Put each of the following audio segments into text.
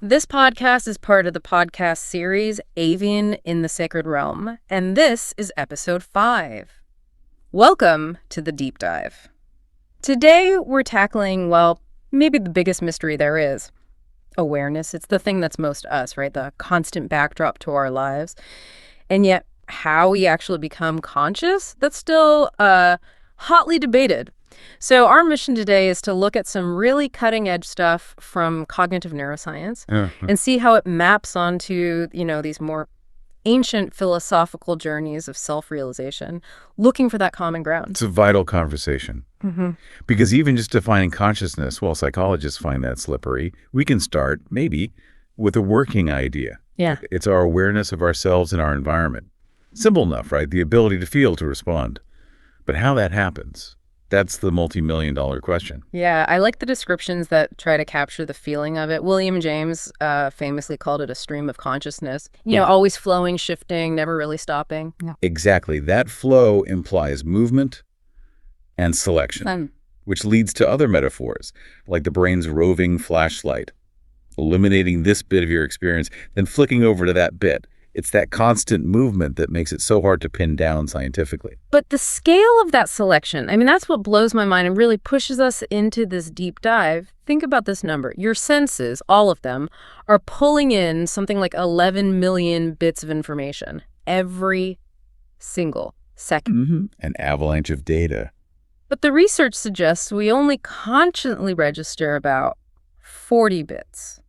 This podcast is part of the podcast series Avian in the Sacred Realm, and this is episode 5. Welcome to the deep dive. Today we're tackling, well, maybe the biggest mystery there is. Awareness. It's the thing that's most us, right? The constant backdrop to our lives. And yet, how we actually become conscious, that's still hotly debated. So our mission today is to look at some really cutting-edge stuff from cognitive neuroscience and see how it maps onto, these more ancient philosophical journeys of self-realization, looking for that common ground. It's a vital conversation. Because even just defining consciousness, well, psychologists find that slippery. We can start, maybe, with a working idea. Yeah. It's our awareness of ourselves and our environment. Simple enough, right? The ability to feel, to respond. But how that happens, that's the multi-million-dollar question. Yeah, I like the descriptions that try to capture the feeling of it. William James famously called it a stream of consciousness. Always flowing, shifting, never really stopping. Yeah. Exactly. That flow implies movement and selection, which leads to other metaphors, like the brain's roving flashlight, illuminating this bit of your experience, then flicking over to that bit. It's that constant movement that makes it so hard to pin down scientifically. But the scale of that selection, that's what blows my mind and really pushes us into this deep dive. Think about this number. Your senses, all of them, are pulling in something like 11 million bits of information every single second. An avalanche of data. But the research suggests we only consciously register about 40 bits.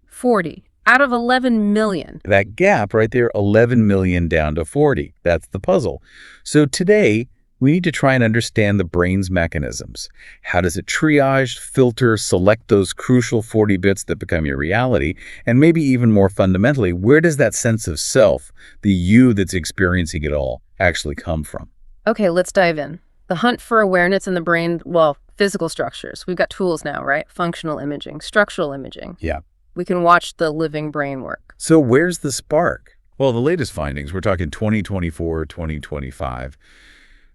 40. Out of 11 million. That gap right there, 11 million down to 40. That's the puzzle. So today, we need to try and understand the brain's mechanisms. How does it triage, filter, select those crucial 40 bits that become your reality? And maybe even more fundamentally, where does that sense of self, the you that's experiencing it all, actually come from? Okay, let's dive in. The hunt for awareness in the brain, well, physical structures. We've got tools now, right? Functional imaging, structural imaging. Yeah. We can watch the living brain work. So where's the spark? Well, the latest findings, we're talking 2024, 2025,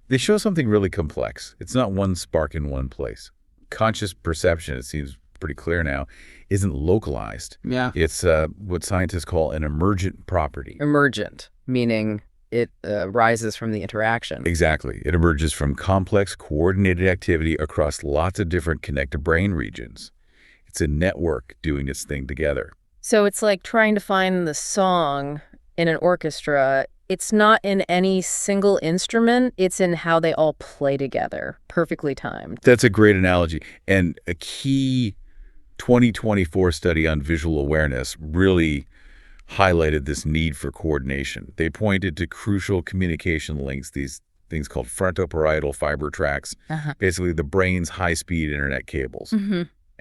they show something really complex. It's not one spark in one place. Conscious perception, it seems pretty clear now, isn't localized. Yeah. It's what scientists call an emergent property. Emergent, meaning it rises from the interaction. Exactly. It emerges from complex, coordinated activity across lots of different connected brain regions. It's a network doing its thing together. So it's like trying to find the song in an orchestra. It's not in any single instrument. It's in how they all play together, perfectly timed. That's a great analogy. And a key 2024 study on visual awareness really highlighted this need for coordination. They pointed to crucial communication links, these things called frontoparietal fiber tracks, basically the brain's high-speed internet cables.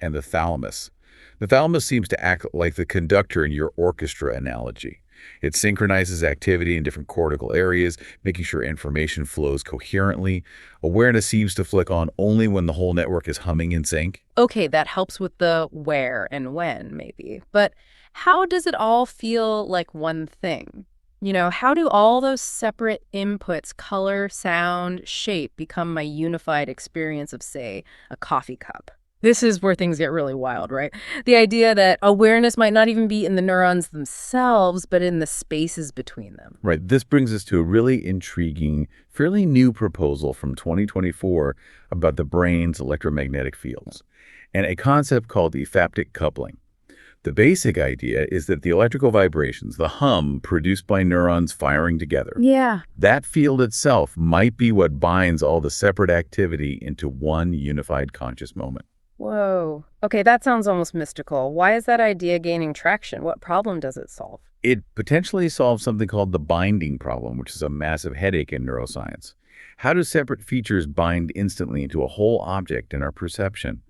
And the thalamus. The thalamus seems to act like the conductor in your orchestra analogy. It synchronizes activity in different cortical areas, making sure information flows coherently. Awareness seems to flick on only when the whole network is humming in sync. Okay, that helps with the where and when, maybe. But how does it all feel like one thing? How do all those separate inputs, color, sound, shape, become my unified experience of, say, a coffee cup? This is where things get really wild, right? The idea that awareness might not even be in the neurons themselves, but in the spaces between them. Right. This brings us to a really intriguing, fairly new proposal from 2024 about the brain's electromagnetic fields, and a concept called ephaptic coupling. The basic idea is that the electrical vibrations, the hum produced by neurons firing together, that field itself might be what binds all the separate activity into one unified conscious moment. Whoa. Okay, that sounds almost mystical. Why is that idea gaining traction? What problem does it solve? It potentially solves something called the binding problem, which is a massive headache in neuroscience. How do separate features bind instantly into a whole object in our perception?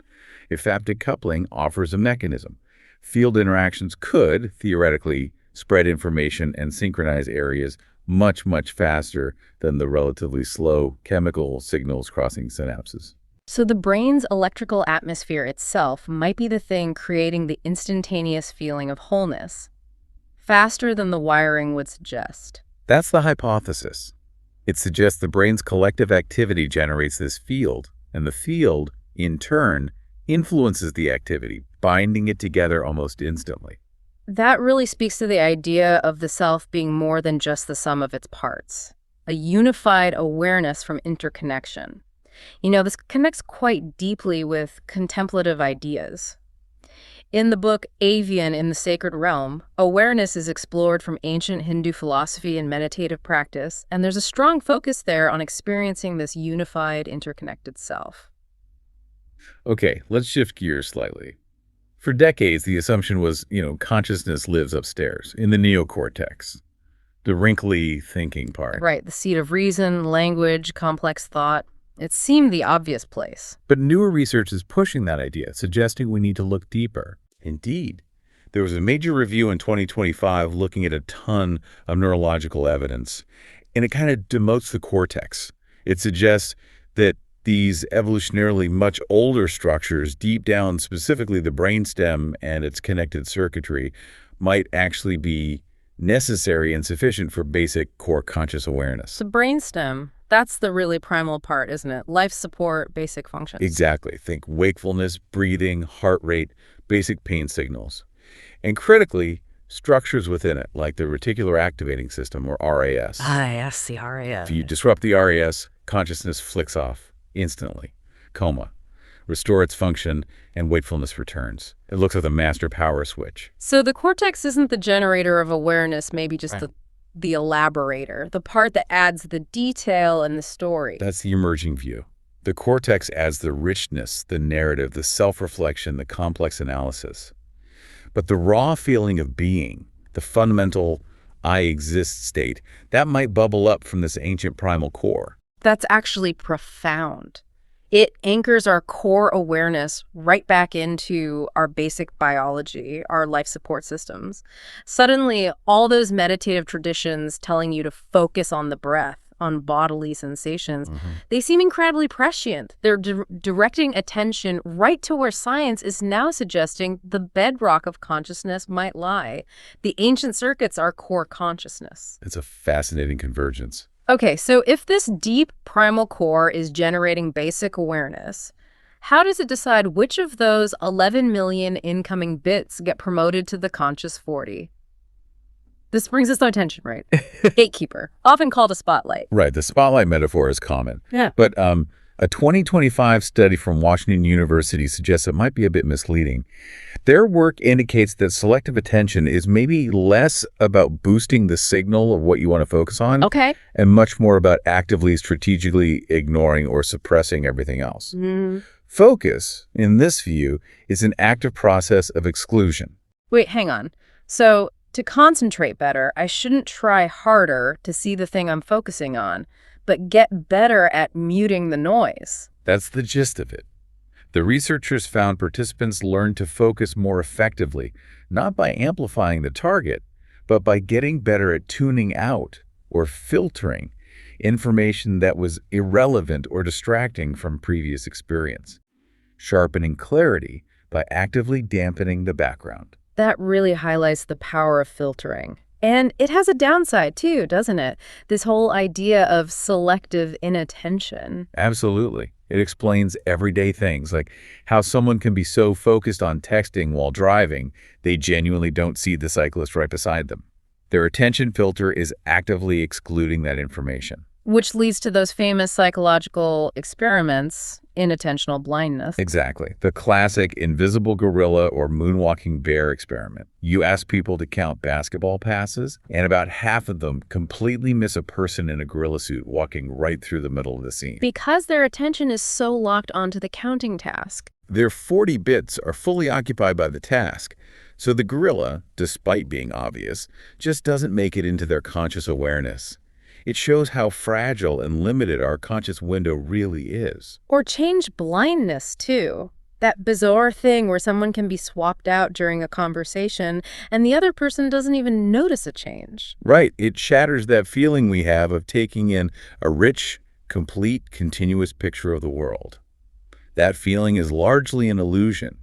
Ephaptic coupling offers a mechanism. Field interactions could, theoretically, spread information and synchronize areas much, much faster than the relatively slow chemical signals crossing synapses. So the brain's electrical atmosphere itself might be the thing creating the instantaneous feeling of wholeness, faster than the wiring would suggest. That's the hypothesis. It suggests the brain's collective activity generates this field, and the field, in turn, influences the activity, binding it together almost instantly. That really speaks to the idea of the self being more than just the sum of its parts, a unified awareness from interconnection. This connects quite deeply with contemplative ideas. In the book Avian in the Sacred Realm, awareness is explored from ancient Hindu philosophy and meditative practice, and there's a strong focus there on experiencing this unified, interconnected self. Okay, let's shift gears slightly. For decades, the assumption was, consciousness lives upstairs in the neocortex, the wrinkly thinking part. Right, the seat of reason, language, complex thought. It seemed the obvious place. But newer research is pushing that idea, suggesting we need to look deeper. Indeed, there was a major review in 2025 looking at a ton of neurological evidence, and it kind of demotes the cortex. It suggests that these evolutionarily much older structures, deep down, specifically the brainstem and its connected circuitry, might actually be necessary and sufficient for basic core conscious awareness. The brainstem, that's the really primal part, isn't it? Life support, basic functions. Exactly. Think wakefulness, breathing, heart rate, basic pain signals. And critically, structures within it, like the reticular activating system, or RAS. Yes, the RAS. If you disrupt the RAS, consciousness flicks off instantly. Coma. Restore its function, and wakefulness returns. It looks like the master power switch. So the cortex isn't the generator of awareness, maybe just the elaborator, the part that adds the detail and the story. That's the emerging view. The cortex adds the richness, the narrative, the self-reflection, the complex analysis. But the raw feeling of being, the fundamental I exist state, that might bubble up from this ancient primal core. That's actually profound. It anchors our core awareness right back into our basic biology, our life support systems. Suddenly, all those meditative traditions telling you to focus on the breath, on bodily sensations, they seem incredibly prescient. They're directing attention right to where science is now suggesting the bedrock of consciousness might lie. The ancient circuits are core consciousness. It's a fascinating convergence. Okay, so if this deep primal core is generating basic awareness, how does it decide which of those 11 million incoming bits get promoted to the conscious 40? This brings us to attention, right? Gatekeeper, often called a spotlight. Right, the spotlight metaphor is common. Yeah. But a 2025 study from Washington University suggests it might be a bit misleading. Their work indicates that selective attention is maybe less about boosting the signal of what you want to focus on, and much more about actively, strategically ignoring or suppressing everything else. Focus, in this view, is an active process of exclusion. Wait, hang on. So to concentrate better, I shouldn't try harder to see the thing I'm focusing on, but get better at muting the noise. That's the gist of it. The researchers found participants learned to focus more effectively, not by amplifying the target, but by getting better at tuning out or filtering information that was irrelevant or distracting from previous experience, sharpening clarity by actively dampening the background. That really highlights the power of filtering. And it has a downside too, doesn't it? This whole idea of selective inattention. Absolutely. It explains everyday things, like how someone can be so focused on texting while driving, they genuinely don't see the cyclist right beside them. Their attention filter is actively excluding that information. Which leads to those famous psychological experiments, inattentional blindness. Exactly. The classic invisible gorilla or moonwalking bear experiment. You ask people to count basketball passes, and about half of them completely miss a person in a gorilla suit walking right through the middle of the scene. Because their attention is so locked onto the counting task. Their 40 bits are fully occupied by the task, so the gorilla, despite being obvious, just doesn't make it into their conscious awareness. It shows how fragile and limited our conscious window really is. Or change blindness, too. That bizarre thing where someone can be swapped out during a conversation and the other person doesn't even notice a change. Right. It shatters that feeling we have of taking in a rich, complete, continuous picture of the world. That feeling is largely an illusion,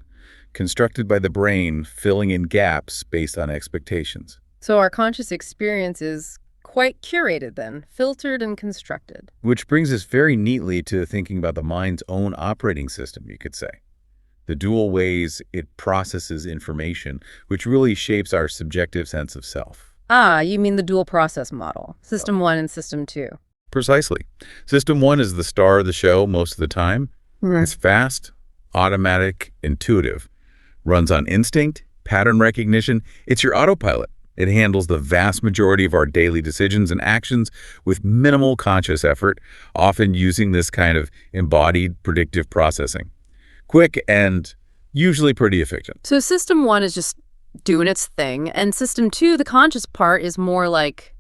constructed by the brain filling in gaps based on expectations. So our conscious experience is quite curated then, filtered and constructed. Which brings us very neatly to thinking about the mind's own operating system, you could say. the dual ways it processes information, which really shapes our subjective sense of self. Ah, you mean the dual process model, System 1 and System 2. Precisely. System 1 is the star of the show most of the time. It's fast, automatic, intuitive, runs on instinct, pattern recognition. It's your autopilot. It handles the vast majority of our daily decisions and actions with minimal conscious effort, often using this kind of embodied predictive processing. Quick and usually pretty efficient. So System 1 is just doing its thing, and System 2, the conscious part, is more like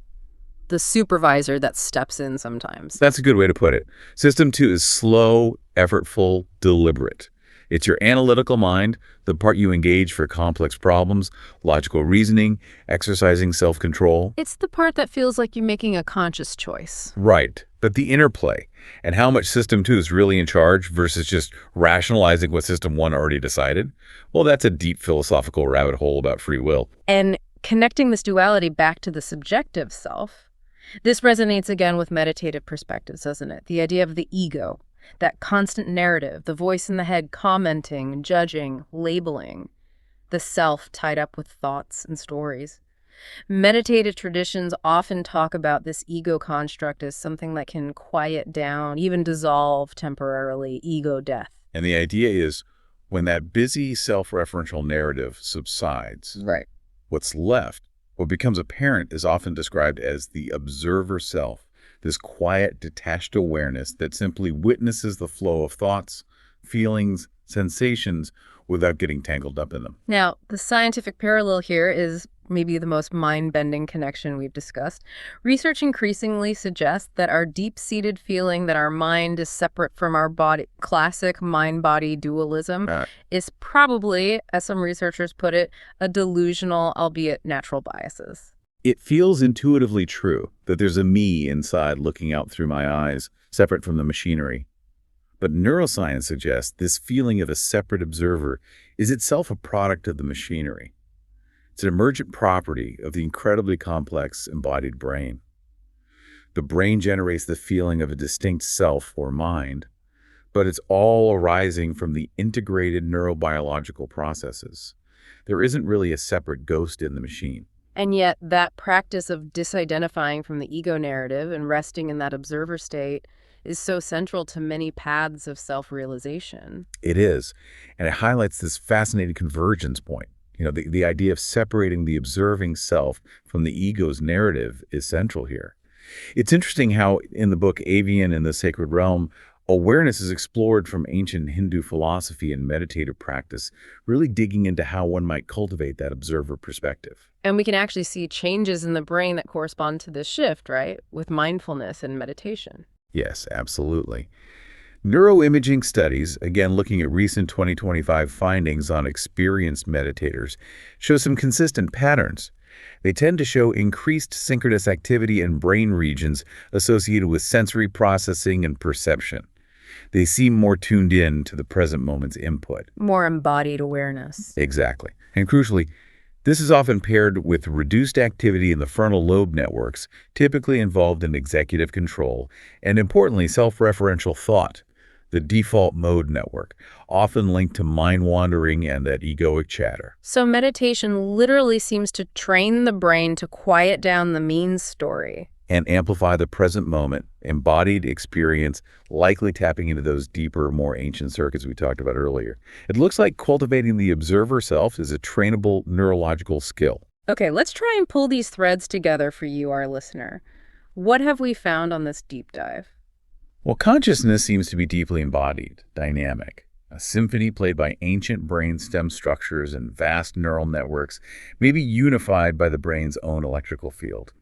the supervisor that steps in sometimes. That's a good way to put it. System 2 is slow, effortful, deliberate. It's your analytical mind, the part you engage for complex problems, logical reasoning, exercising self-control. It's the part that feels like you're making a conscious choice. Right. But the interplay and how much System 2 is really in charge versus just rationalizing what System 1 already decided, well, that's a deep philosophical rabbit hole about free will. And connecting this duality back to the subjective self, this resonates again with meditative perspectives, doesn't it? The idea of the ego, that constant narrative, the voice in the head commenting, judging, labeling, the self tied up with thoughts and stories. Meditative traditions often talk about this ego construct as something that can quiet down, even dissolve temporarily, ego death. And the idea is when that busy self-referential narrative subsides, Right. what's left, what becomes apparent, is often described as the observer self, this quiet, detached awareness that simply witnesses the flow of thoughts, feelings, sensations without getting tangled up in them. Now, the scientific parallel here is maybe the most mind-bending connection we've discussed. Research increasingly suggests that our deep-seated feeling that our mind is separate from our body, classic mind-body dualism, is probably, as some researchers put it, a delusional, albeit natural biases. It feels intuitively true that there's a me inside looking out through my eyes, separate from the machinery. But neuroscience suggests this feeling of a separate observer is itself a product of the machinery. It's an emergent property of the incredibly complex embodied brain. The brain generates the feeling of a distinct self or mind, but it's all arising from the integrated neurobiological processes. There isn't really a separate ghost in the machine. And yet that practice of disidentifying from the ego narrative and resting in that observer state is so central to many paths of self-realization. It is, and it highlights this fascinating convergence point. The idea of separating the observing self from the ego's narrative is central here. It's interesting how in the book Avian in the Sacred Realm, awareness is explored from ancient Hindu philosophy and meditative practice, really digging into how one might cultivate that observer perspective. And we can actually see changes in the brain that correspond to this shift, right? With mindfulness and meditation. Yes, absolutely. Neuroimaging studies, again looking at recent 2025 findings on experienced meditators, show some consistent patterns. They tend to show increased synchronous activity in brain regions associated with sensory processing and perception. They seem more tuned in to the present moment's input. More embodied awareness. Exactly. And crucially, this is often paired with reduced activity in the frontal lobe networks, typically involved in executive control, and importantly, self-referential thought, the default mode network, often linked to mind-wandering and that egoic chatter. So meditation literally seems to train the brain to quiet down the mean story. And amplify the present moment, embodied experience, likely tapping into those deeper, more ancient circuits we talked about earlier. It looks like cultivating the observer self is a trainable neurological skill. Okay, let's try and pull these threads together for you, our listener. What have we found on this deep dive? Well, consciousness seems to be deeply embodied, dynamic. A symphony played by ancient brain stem structures and vast neural networks, maybe unified by the brain's own electrical field.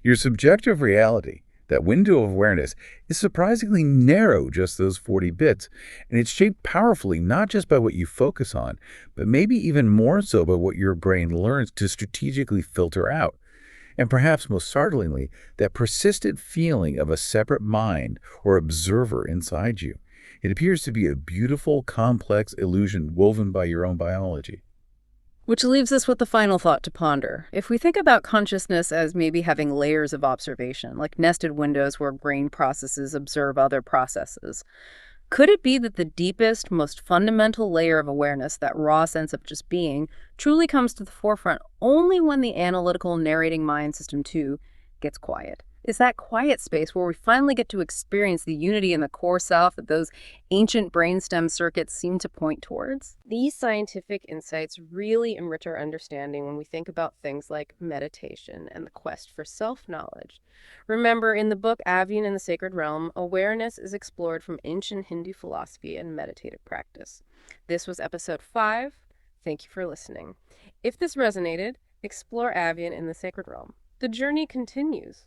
Your subjective reality, that window of awareness, is surprisingly narrow, just those 40 bits, and it's shaped powerfully not just by what you focus on, but maybe even more so by what your brain learns to strategically filter out. And perhaps most startlingly, that persistent feeling of a separate mind or observer inside you. It appears to be a beautiful, complex illusion woven by your own biology. Which leaves us with the final thought to ponder. If we think about consciousness as maybe having layers of observation, like nested windows where brain processes observe other processes, Could it be that the deepest, most fundamental layer of awareness, that raw sense of just being, truly comes to the forefront only when the analytical narrating mind system too gets quiet? Is that quiet space where we finally get to experience the unity in the core self that those ancient brainstem circuits seem to point towards? These scientific insights really enrich our understanding when we think about things like meditation and the quest for self-knowledge. Remember, in the book Avian in the Sacred Realm, awareness is explored from ancient Hindu philosophy and meditative practice. This was episode 5. Thank you for listening. If this resonated, explore Avian in the Sacred Realm. The journey continues.